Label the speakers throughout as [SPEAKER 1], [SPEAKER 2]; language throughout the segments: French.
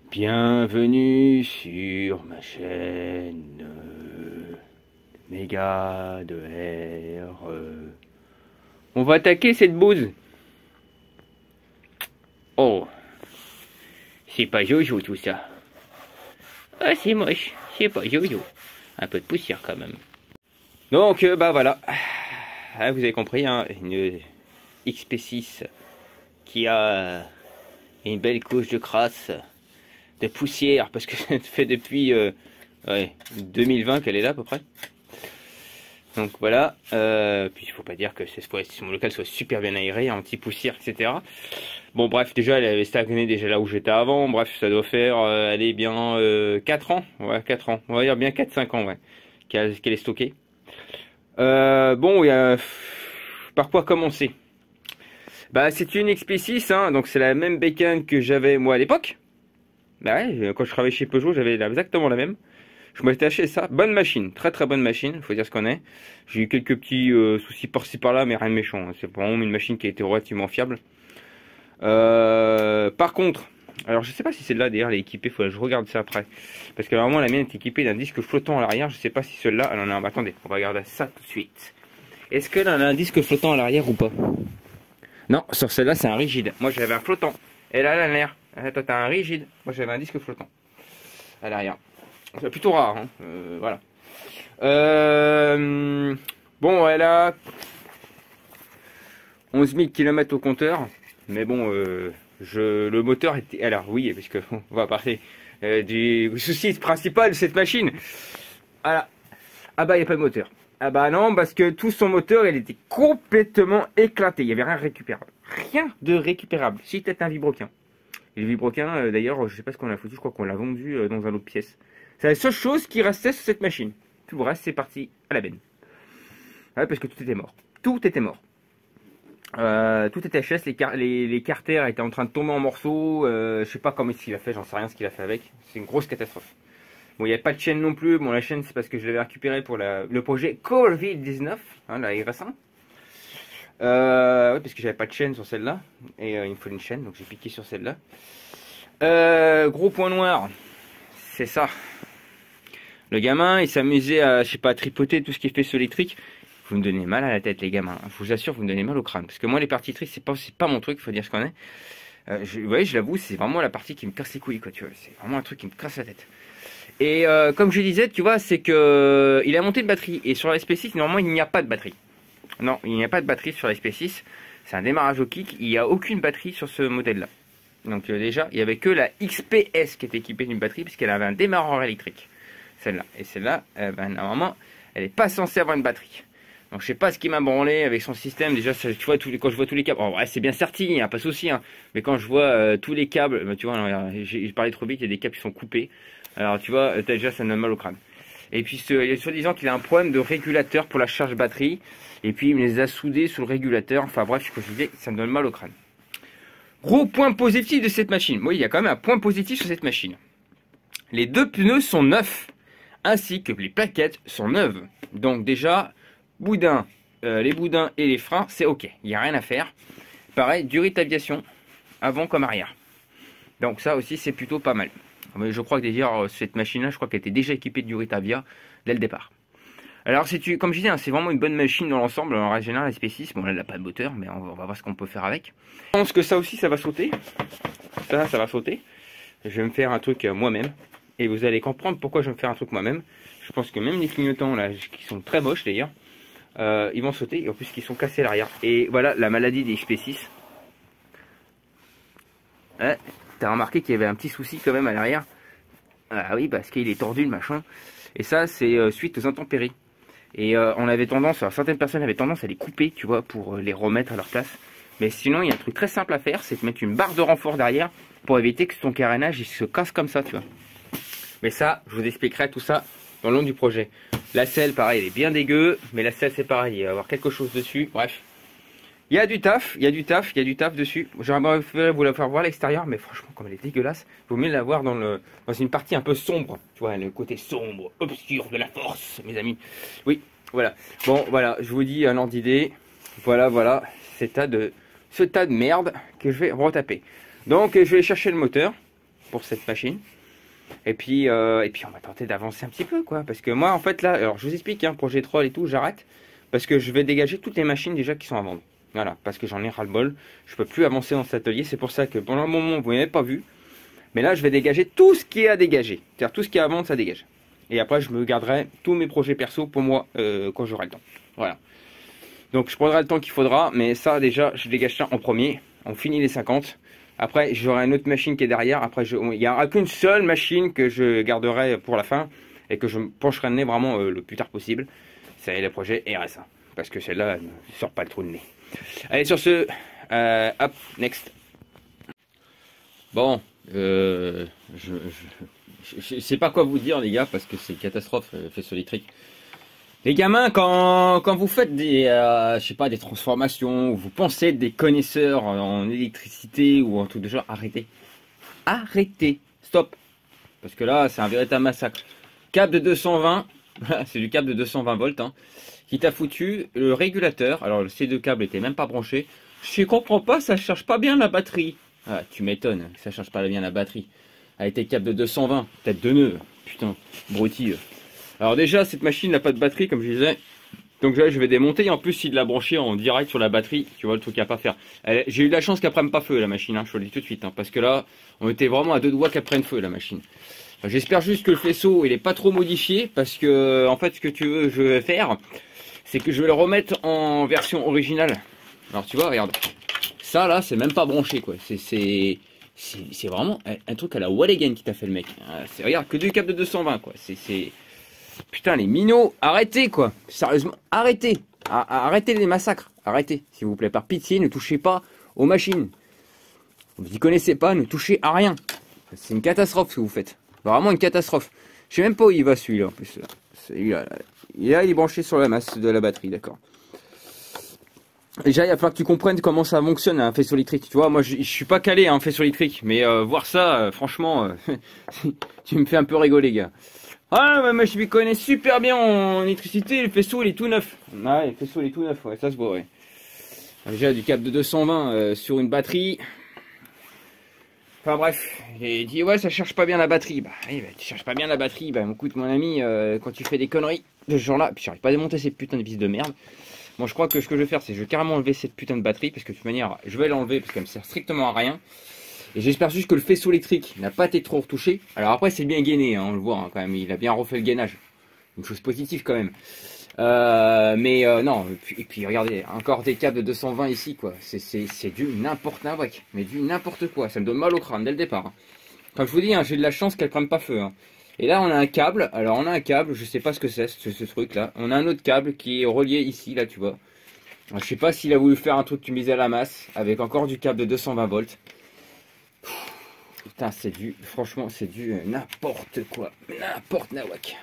[SPEAKER 1] Bienvenue sur ma chaîne Méga de R. On va attaquer cette bouse. Oh, c'est pas jojo tout ça. Ah, c'est moche, c'est pas jojo. Un peu de poussière quand même. Donc, bah voilà. Ah, vous avez compris, hein, une XP6 qui a une belle couche de crasse, de poussière, parce que ça fait depuis ouais, 2020 qu'elle est là à peu près. Donc voilà, puis il faut pas dire que mon local soit super bien aéré, anti-poussière, etc. Bon bref, déjà elle avait stagné déjà là où j'étais avant, bref ça doit faire, elle est bien 4 ans, ouais 4 ans, on va dire bien 4-5 ans, ouais, qu'elle est stockée. Bon, par quoi commencer? Bah c'est une XP6, hein, donc c'est la même bécane que j'avais moi à l'époque. Bah ouais, quand je travaillais chez Peugeot, j'avais exactement la même. Je m'étais acheté ça, bonne machine, très très bonne machine, faut dire ce qu'on est. J'ai eu quelques petits soucis par-ci par-là, mais rien de méchant. C'est vraiment une machine qui a été relativement fiable. Par contre, alors je sais pas si celle-là d'ailleurs elle est équipée, faut que je regarde ça après. Parce que normalement la mienne est équipée d'un disque flottant à l'arrière, je sais pas si celle-là, elle en a un. Attendez, on va regarder ça tout de suite. Est-ce qu'elle en a un disque flottant à l'arrière ou pas? Non, sur celle-là c'est un rigide. Moi j'avais un flottant. Et là elle a l'air. Toi t'as un rigide. Moi j'avais un disque flottant à l'arrière. C'est plutôt rare, hein. Voilà. Bon, elle a 11 000 km au compteur. Mais bon, le moteur était... Alors oui, parce que on va parler du souci principal de cette machine. Voilà. Ah bah, il n'y a pas de moteur. Ah bah non, parce que tout son moteur, il était complètement éclaté. Il n'y avait rien de récupérable. Rien de récupérable. Si peut-être un vibroquin. Et le vibroquin, d'ailleurs, je sais pas ce qu'on a foutu. Je crois qu'on l'a vendu dans un autre pièce. C'est la seule chose qui restait sur cette machine. Tout le reste, c'est parti à la benne. Ouais, parce que tout était mort. Tout était mort. Tout était HS, les carters étaient en train de tomber en morceaux. Je sais pas comment il a fait, j'en sais rien ce qu'il a fait avec. C'est une grosse catastrophe. Bon, il n'y avait pas de chaîne non plus. Bon, la chaîne, c'est parce que je l'avais récupérée pour le projet COVID-19, hein, la RS1. Ouais, parce que j'avais pas de chaîne sur celle-là. Et il me faut une chaîne, donc j'ai piqué sur celle-là. Gros point noir, c'est ça. Le gamin, il s'amusait à, je sais pas, à tripoter tout ce qui est faisceau électrique. Vous me donnez mal à la tête, les gamins. Je vous assure, vous me donnez mal au crâne. Parce que moi, les parties électriques, c'est pas mon truc, faut dire ce qu'on est. Vous voyez, je l'avoue, c'est vraiment la partie qui me casse les couilles, quoi, tu vois. C'est vraiment un truc qui me casse la tête. Et comme je disais, tu vois, c'est que il a monté une batterie. Et sur la SP6, normalement, il n'y a pas de batterie. Non, il n'y a pas de batterie sur la SP6. C'est un démarrage au kick. Il n'y a aucune batterie sur ce modèle-là. Donc déjà, il n'y avait que la XPS qui était équipée d'une batterie, puisqu'elle avait un démarreur électrique. Celle-là. Et celle-là, ben, normalement, elle n'est pas censée avoir une batterie. Donc je sais pas ce qui m'a branlé avec son système. Déjà, tu vois, quand je vois tous les câbles, oh, ouais, c'est bien certi, hein, pas de souci. Hein, mais quand je vois tous les câbles, ben, tu vois, j'ai parlé trop vite, il y a des câbles qui sont coupés. Alors tu vois, déjà, ça me donne mal au crâne. Et puis, il y a soi-disant qu'il a un problème de régulateur pour la charge batterie. Et puis, il me les a soudés sous le régulateur. Enfin bref, comme je disais, ça me donne mal au crâne. Gros point positif de cette machine. Oui, il y a quand même un point positif sur cette machine. Les deux pneus sont neufs, ainsi que les plaquettes sont neuves. Donc déjà, les boudins et les freins, c'est ok. Il n'y a rien à faire. Pareil, durite d'aviation, avant comme arrière. Donc ça aussi, c'est plutôt pas mal. Mais je crois que d'ailleurs, cette machine-là, je crois qu'elle était déjà équipée de durite avia dès le départ. Alors, comme je disais, hein, c'est vraiment une bonne machine dans l'ensemble. En règle générale, la SP6, bon, là, elle n'a pas de moteur, mais on va voir ce qu'on peut faire avec. Je pense que ça aussi, ça va sauter. Ça va sauter. Je vais me faire un truc moi-même. Et vous allez comprendre pourquoi je vais me faire un truc moi-même. Je pense que même les clignotants, là, qui sont très moches d'ailleurs, ils vont sauter. Et en plus, ils sont cassés à l'arrière. Et voilà la maladie des XP6. T'as remarqué qu'il y avait un petit souci quand même à l'arrière. Ah oui, parce qu'il est tordu le machin. Et ça, c'est suite aux intempéries. Et on avait tendance, alors certaines personnes avaient tendance à les couper, tu vois, pour les remettre à leur place. Mais sinon, il y a un truc très simple à faire, c'est de mettre une barre de renfort derrière pour éviter que ton carénage il se casse comme ça, tu vois. Mais ça, je vous expliquerai tout ça dans le long du projet. La selle, pareil, elle est bien dégueu, mais la selle, c'est pareil, il va y avoir quelque chose dessus. Bref, il y a du taf, il y a du taf dessus. J'aurais préféré vous la faire voir à l'extérieur, mais franchement, comme elle est dégueulasse, il vaut mieux la voir dans une partie un peu sombre. Tu vois, le côté sombre, obscur de la force, mes amis. Oui, voilà. Bon, voilà, je vous dis un ordre d'idée. Voilà, ce tas de merde que je vais retaper. Donc, je vais chercher le moteur pour cette machine. Et puis on va tenter d'avancer un petit peu, quoi. Parce que moi, en fait, là, alors je vous explique, hein, projet troll et tout, j'arrête. Parce que je vais dégager toutes les machines déjà qui sont à vendre. Voilà, parce que j'en ai ras-le-bol. Je peux plus avancer dans cet atelier. C'est pour ça que pendant le moment, vous n'avez pas vu. Mais là, je vais dégager tout ce qui est à dégager. C'est-à-dire tout ce qui est à vendre, ça dégage. Et après, je me garderai tous mes projets perso pour moi quand j'aurai le temps. Voilà. Donc, je prendrai le temps qu'il faudra. Mais ça, déjà, je dégage ça en premier. On finit les 50. Après, j'aurai une autre machine qui est derrière. Après, il n'y aura qu'une seule machine que je garderai pour la fin et que je me pencherai le nez vraiment le plus tard possible. C'est le projet RSA. Parce que celle-là, elle ne sort pas le trou de nez. Allez, sur ce, hop, next. Bon, je sais pas quoi vous dire, les gars, parce que c'est catastrophe, faisceau électrique. Les gamins, quand vous faites des, je sais pas, des transformations, ou vous pensez être des connaisseurs en électricité ou en tout de genre, arrêtez. Arrêtez. Stop. Parce que là, c'est un véritable massacre. Câble de 220, c'est du câble de 220 volts, hein, qui t'a foutu le régulateur. Alors, ces deux câbles n'étaient même pas branchés. Je comprends pas, ça charge pas bien la batterie. Ah, tu m'étonnes, ça charge pas bien la batterie. Avec tes câbles de 220, peut-être 2 nœuds. Putain, broutilles. Alors déjà, cette machine n'a pas de batterie, comme je disais. Donc là, je vais démonter. En plus, il l'a branché en direct sur la batterie. Tu vois, le truc à pas faire. J'ai eu de la chance qu'elle prenne pas feu, la machine. Hein, je te le dis tout de suite. Hein, parce que là, on était vraiment à deux doigts qu'elle prenne feu, la machine. Enfin, j'espère juste que le faisceau, il est pas trop modifié. Parce que, en fait, ce que je vais faire, c'est que je vais le remettre en version originale. Alors, tu vois, regarde. Ça, là, c'est même pas branché, quoi. C'est vraiment un truc à la wall again qui t'a fait le mec. Regarde, que du câble de 220, quoi. Putain, les minots, arrêtez, quoi. Sérieusement, arrêtez. Arrêtez les massacres. Arrêtez, s'il vous plaît. Par pitié, ne touchez pas aux machines. Vous n'y connaissez pas, ne touchez à rien. C'est une catastrophe ce que vous faites. Vraiment une catastrophe. Je sais même pas où il va, celui-là, en plus. Celui-là, il est branché sur la masse de la batterie, d'accord. Déjà, il va falloir que tu comprennes comment ça fonctionne un faisceau électrique. Tu vois, moi, je suis pas calé en faisceau électrique, mais voir ça, franchement, tu me fais un peu rigoler, gars. Ah, mais je m'y connais super bien en électricité. Le faisceau, il est tout neuf. Ah, ouais, le faisceau, il est tout neuf, ouais, ça se voit, ouais. Déjà, du câble de 220 sur une batterie. Enfin bref, j'ai dit ouais, ça cherche pas bien la batterie. Bah oui, bah, tu cherches pas bien la batterie. Bah écoute, mon ami, quand tu fais des conneries de ce genre-là, puis j'arrive pas à démonter ces putains de vis de merde. Bon, je crois que ce que je vais faire, c'est que je vais carrément enlever cette putain de batterie, parce que de toute manière, je vais l'enlever parce qu'elle me sert strictement à rien. Et j'espère juste que le faisceau électrique n'a pas été trop retouché. Alors après, c'est bien gainé, hein, on le voit hein, quand même, il a bien refait le gainage. Une chose positive quand même. Non, et puis regardez, encore des câbles de 220 ici, quoi. C'est du n'importe quoi. Mais du n'importe quoi, ça me donne mal au crâne dès le départ. Hein. Comme je vous dis, hein, j'ai de la chance qu'elle prenne pas feu. Hein. Et là, on a un câble. Alors, on a un câble, je sais pas ce que c'est, ce truc-là. On a un autre câble qui est relié ici, là, tu vois. Alors, je sais pas s'il a voulu faire un truc qui misait à la masse, avec encore du câble de 220 volts. Putain, franchement, c'est du n'importe quoi. N'importe nawak.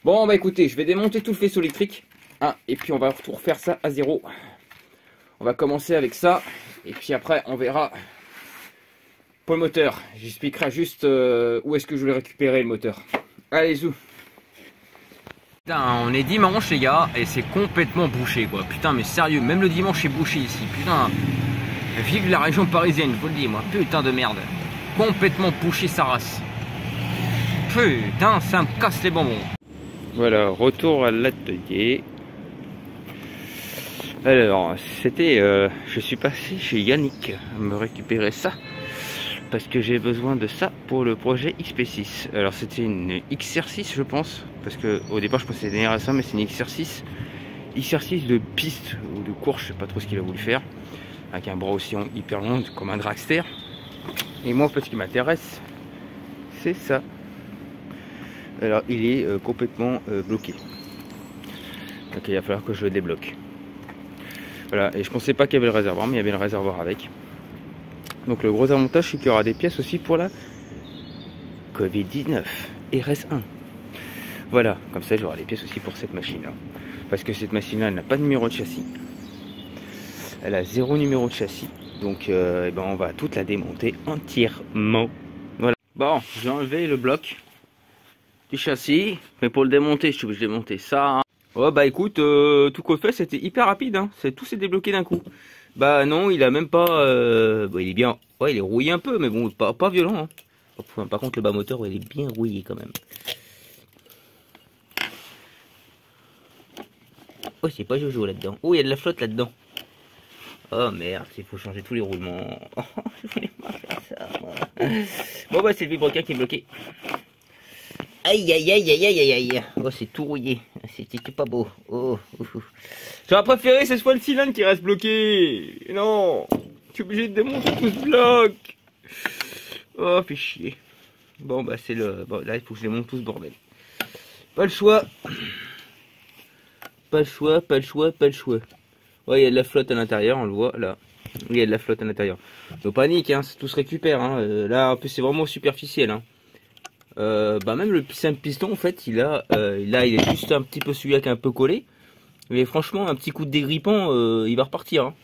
[SPEAKER 1] Bon, bah écoutez, je vais démonter tout le faisceau électrique. Hein, et puis, on va tout refaire ça à zéro. On va commencer avec ça. Et puis après, on verra... Pour le moteur, j'expliquerai juste où est-ce que je vais récupérer le moteur. Allez, zou. Putain, on est dimanche les gars, et c'est complètement bouché quoi. Putain, mais sérieux, même le dimanche est bouché ici. Putain, vive la région parisienne, je vous le dis moi. Putain de merde. Complètement bouché sa race. Putain, ça me casse les bonbons. Voilà, retour à l'atelier. Alors, c'était... je suis passé chez Yannick à me récupérer ça. Parce que j'ai besoin de ça pour le projet XP6. Alors c'était une XR6 je pense. Parce que au départ je pensais que c'était une RSA mais c'est une XR6. XR6 de piste ou de course, je sais pas trop ce qu'il a voulu faire. Avec un bras aussi hyper long comme un dragster. Et moi en fait ce qui m'intéresse c'est ça. Alors il est complètement bloqué. Donc il va falloir que je le débloque. Voilà, et je pensais pas qu'il y avait le réservoir mais il y avait le réservoir avec. Donc le gros avantage c'est qu'il y aura des pièces aussi pour la Covid-19 RS1. Voilà, comme ça j'aurai les pièces aussi pour cette machine-là. Parce que cette machine-là n'a pas de numéro de châssis. Elle a 0 numéro de châssis. Donc eh ben, on va toute la démonter entièrement. Voilà. Bon, j'ai enlevé le bloc du châssis. Mais pour le démonter, je suis obligé de démonter ça. Oh bah écoute, tout qu'on fait, c'était hyper rapide. Hein. Tout s'est débloqué d'un coup. Bah non, il a même pas... bah, il est bien... Ouais, il est rouillé un peu, mais bon, pas violent. Hein. Par contre, le bas moteur, il est bien rouillé quand même. Oh, c'est pas Jojo là-dedans. Oh, il y a de la flotte là-dedans. Oh merde, il faut changer tous les roulements. Oh, je voulais pas faire ça. Bon, bah, c'est le vibroquin qui est bloqué. Aïe, aïe, aïe, aïe, aïe, aïe. Oh, c'est tout rouillé. C'était pas beau. Oh, j'aurais préféré que ce soit le cylindre qui reste bloqué. Non, je suis obligé de démonter tout ce bloc. Oh, fait chier. Bon, bah, c'est le... Bon, là, il faut que je démonte tout ce bordel. Pas le choix. Pas le choix, pas le choix, pas le choix. Ouais, il y a de la flotte à l'intérieur, on le voit, là. Il y a de la flotte à l'intérieur. Donc, panique, hein, tout se récupère. Hein. Là, en plus, c'est vraiment superficiel. Hein. Bah même le simple piston en fait il a là il est juste un petit peu celui-là qui est un peu collé, mais franchement un petit coup de dégrippant il va repartir. Hein.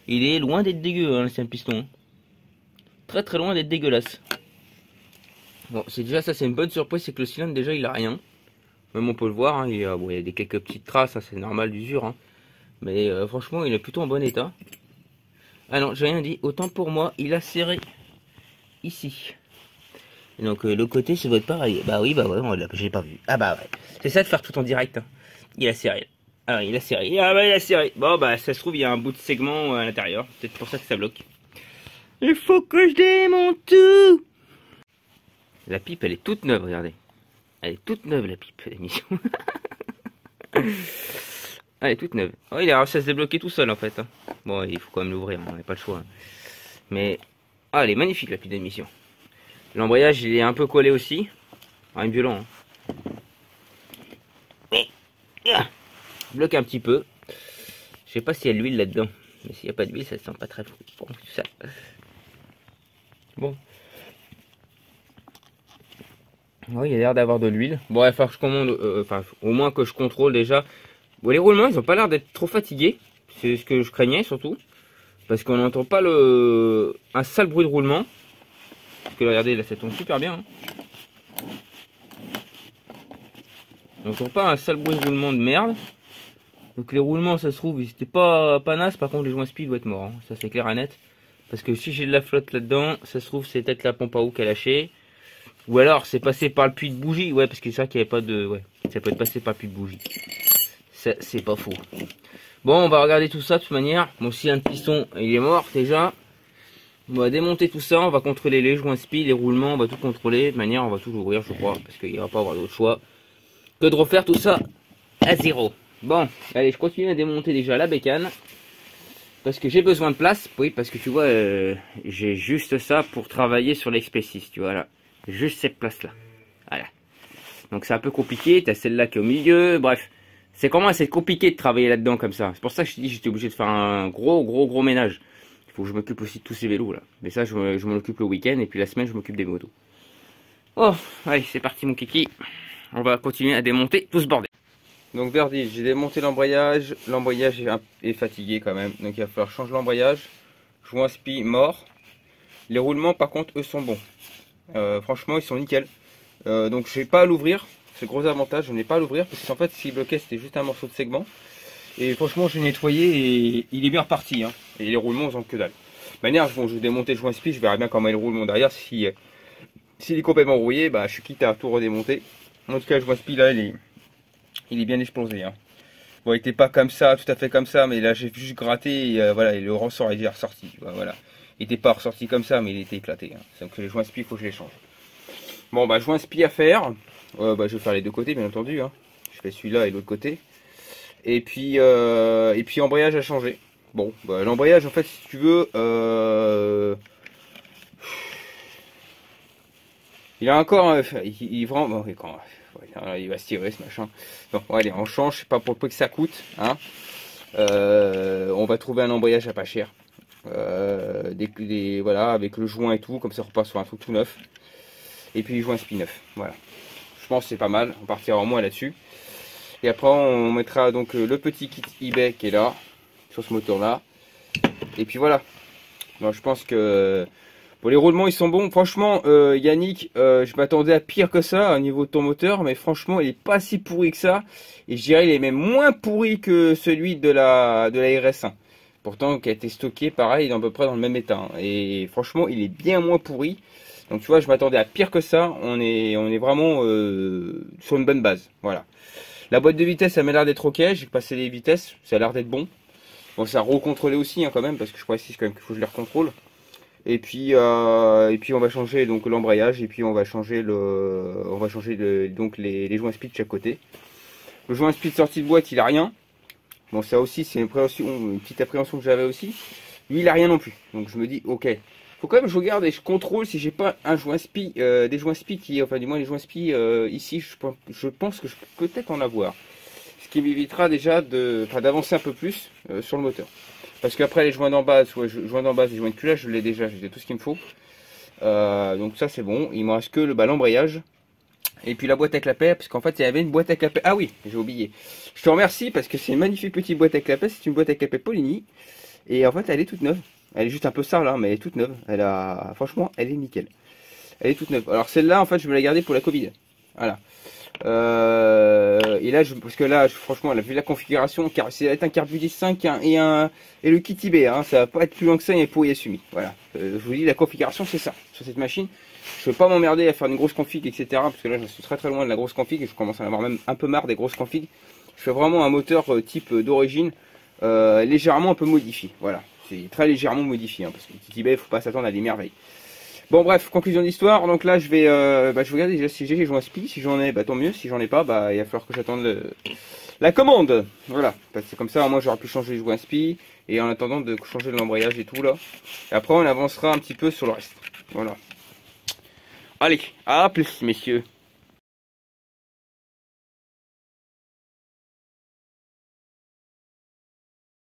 [SPEAKER 1] Il est loin d'être dégueu hein, le simple piston. Hein. Très très loin d'être dégueulasse. Bon c'est déjà ça, c'est une bonne surprise, c'est que le cylindre déjà il a rien. Même on peut le voir, hein, bon, il y a des quelques petites traces, hein, c'est normal d'usure. Hein. Mais franchement il est plutôt en bon état. Ah non j'ai rien dit, autant pour moi il a serré ici. Donc le côté ça va être pareil. Bah oui, bah ouais, j'ai pas vu. Ah bah ouais. C'est ça de faire tout en direct. Hein. Il a serré. Alors il a serré. Ah bah il a serré. Bon bah ça se trouve il y a un bout de segment à l'intérieur. Peut-être pour ça que ça bloque. Il faut que je démonte tout. La pipe elle est toute neuve, regardez. Elle est toute neuve la pipe d'émission. Elle est toute neuve. Oh il a réussi à se débloquer tout seul en fait. Hein. Bon il faut quand même l'ouvrir, on n'a pas le choix. Hein. Mais ah elle est magnifique la pipe d'émission. L'embrayage il est un peu collé aussi. Rien de violent. Hein. Mais bloque un petit peu. Je sais pas s'il y a de l'huile là-dedans. Mais s'il n'y a pas d'huile, ça sent pas très bon. Ça. Bon. Oui, il y a l'air d'avoir de l'huile. Bon, il va falloir que je commande. Enfin, au moins que je contrôle déjà. Bon, les roulements, ils ont pas l'air d'être trop fatigués. C'est ce que je craignais surtout. Parce qu'on n'entend pas un sale bruit de roulement. Parce que regardez, là ça tombe super bien. Hein. On n'entend pas un sale bruit de roulement de merde. Donc les roulements ça se trouve ils étaient pas naze. Par contre les joints speed doivent être morts. Hein. Ça c'est clair et net. Parce que si j'ai de la flotte là-dedans, ça se trouve c'est peut-être la pompe à eau qui a lâché. Ou alors c'est passé par le puits de bougie. Ouais parce que c'est vrai qu'il n'y avait pas de... Ouais, ça peut être passé par le puits de bougie. Ça c'est pas faux. Bon on va regarder tout ça de toute manière. Bon si un piston il est mort déjà. On va démonter tout ça, on va contrôler les joints speed, les roulements, on va tout contrôler. De manière, on va tout ouvrir, je crois, parce qu'il n'y va pas avoir d'autre choix que de refaire tout ça à zéro. Bon, allez, je continue à démonter déjà la bécane. Parce que j'ai besoin de place. Oui, parce que tu vois, j'ai juste ça pour travailler sur l'XP6, tu vois, là. Juste cette place-là. Voilà. Donc c'est un peu compliqué, t'as celle-là qui est au milieu, bref. C'est comment assez compliqué de travailler là-dedans comme ça. C'est pour ça que je te dis, j'étais obligé de faire un gros ménage. Il faut que je m'occupe aussi de tous ces vélos là. Mais ça je m'en occupe le week-end et puis la semaine je m'occupe des motos. Oh, allez c'est parti mon kiki. On va continuer à démonter tout ce bordel. Donc verdict, j'ai démonté l'embrayage. L'embrayage est fatigué quand même. Donc il va falloir changer l'embrayage. Joint spi mort. Les roulements par contre eux sont bons. Franchement ils sont nickel. Donc je n'ai pas à l'ouvrir. C'est le gros avantage, je n'ai pas à l'ouvrir. Parce qu'en fait ce qui bloquait c'était juste un morceau de segment. Et franchement, j'ai nettoyé et il est bien reparti. Hein. Et les roulements, ils ont que dalle. De manière, bon, je vais démonter le joint spi, je verrai bien comment est le roulement derrière. S'il est complètement rouillé, bah, je suis quitte à tout redémonter. En tout cas, le joint spi, là, il est bien explosé. Hein. Bon, il n'était pas comme ça, tout à fait comme ça, mais là, j'ai juste gratté et voilà, et le ressort est ressorti. Voilà. Il n'était pas ressorti comme ça, mais il était éclaté. Hein. Donc, les joints spi, il faut que je les change. Bon, bah, joint spi à faire. Bah, je vais faire les deux côtés, bien entendu. Hein. Je fais celui-là et l'autre côté. Et puis embrayage à changer. Bon, bah, l'embrayage en fait si tu veux, il a encore, il vraiment, bon, il va se tirer ce machin. Bon, allez, on change, je sais pas pour le prix que ça coûte, hein. On va trouver un embrayage à pas cher, voilà, avec le joint et tout, comme ça on repart sur un truc tout neuf. Et puis les joints spi neufs. Voilà. Je pense que c'est pas mal. On partira au moins là-dessus. Et après on mettra donc le petit kit eBay qui est là, sur ce moteur là. Et puis voilà. Donc, je pense que bon, les roulements ils sont bons. Franchement Yannick, je m'attendais à pire que ça au niveau de ton moteur. Mais franchement il est pas si pourri que ça. Et je dirais il est même moins pourri que celui de la RS1. Pourtant qui a été stocké pareil à peu près dans le même état. Et franchement il est bien moins pourri. Donc tu vois je m'attendais à pire que ça. On est vraiment sur une bonne base. Voilà. La boîte de vitesse, ça m'a l'air d'être ok. J'ai passé les vitesses, ça a l'air d'être bon. Bon, ça a recontrôlé aussi hein, quand même, parce que je précise quand même qu'il faut que je les recontrôle. Et puis on va changer donc l'embrayage et puis on va changer donc les joints speed de chaque côté. Le joint speed sorti de boîte, il a rien. Bon, ça aussi c'est une petite appréhension que j'avais aussi. Lui, il a rien non plus. Donc je me dis ok. Faut quand même que je regarde et je contrôle si j'ai pas un joint spi, des joints spi qui, enfin du moins les joints spi ici, je pense que je peux peut-être en avoir. Ce qui m'évitera déjà d'avancer un peu plus sur le moteur. Parce qu'après les joints d'en base, les joints de culage, je l'ai déjà, j'ai tout ce qu'il me faut. Donc ça c'est bon. Il me reste que l'embrayage. Et puis la boîte à clapet, parce qu'en fait il y avait une boîte à clapet. Ah oui, j'ai oublié. Je te remercie parce que c'est une magnifique petite boîte à clapet. C'est une boîte à clapet Polini. Et en fait elle est toute neuve. Elle est juste un peu sale là, mais elle est toute neuve. Franchement, elle est nickel. Elle est toute neuve. Alors celle-là, en fait, je vais la garder pour la Covid. Voilà. Et là, parce que là, franchement, vu la configuration, car c'est un Carbudis 5 et le kit eBay. Hein, ça va pas être plus loin que ça, il pour Yasumi. Voilà. Je vous dis, la configuration, c'est ça. Sur cette machine, je ne veux pas m'emmerder à faire une grosse config, etc. Parce que là, je suis très très loin de la grosse config et je commence à en avoir même un peu marre des grosses configs. Je fais vraiment un moteur type d'origine, légèrement un peu modifié. Voilà. C'est très légèrement modifié, hein, parce que le kit eBay, il ne faut pas s'attendre à des merveilles. Bon bref, conclusion d'histoire. Donc là je vais regarder déjà si j'ai les joints spi. Si j'en ai, tant mieux. Si j'en ai pas, il va falloir que j'attende la commande. Voilà, c'est comme ça, moi j'aurais pu changer les joints spi. Et en attendant de changer l'embrayage et tout là. Et après on avancera un petit peu sur le reste. Voilà. Allez, à plus messieurs.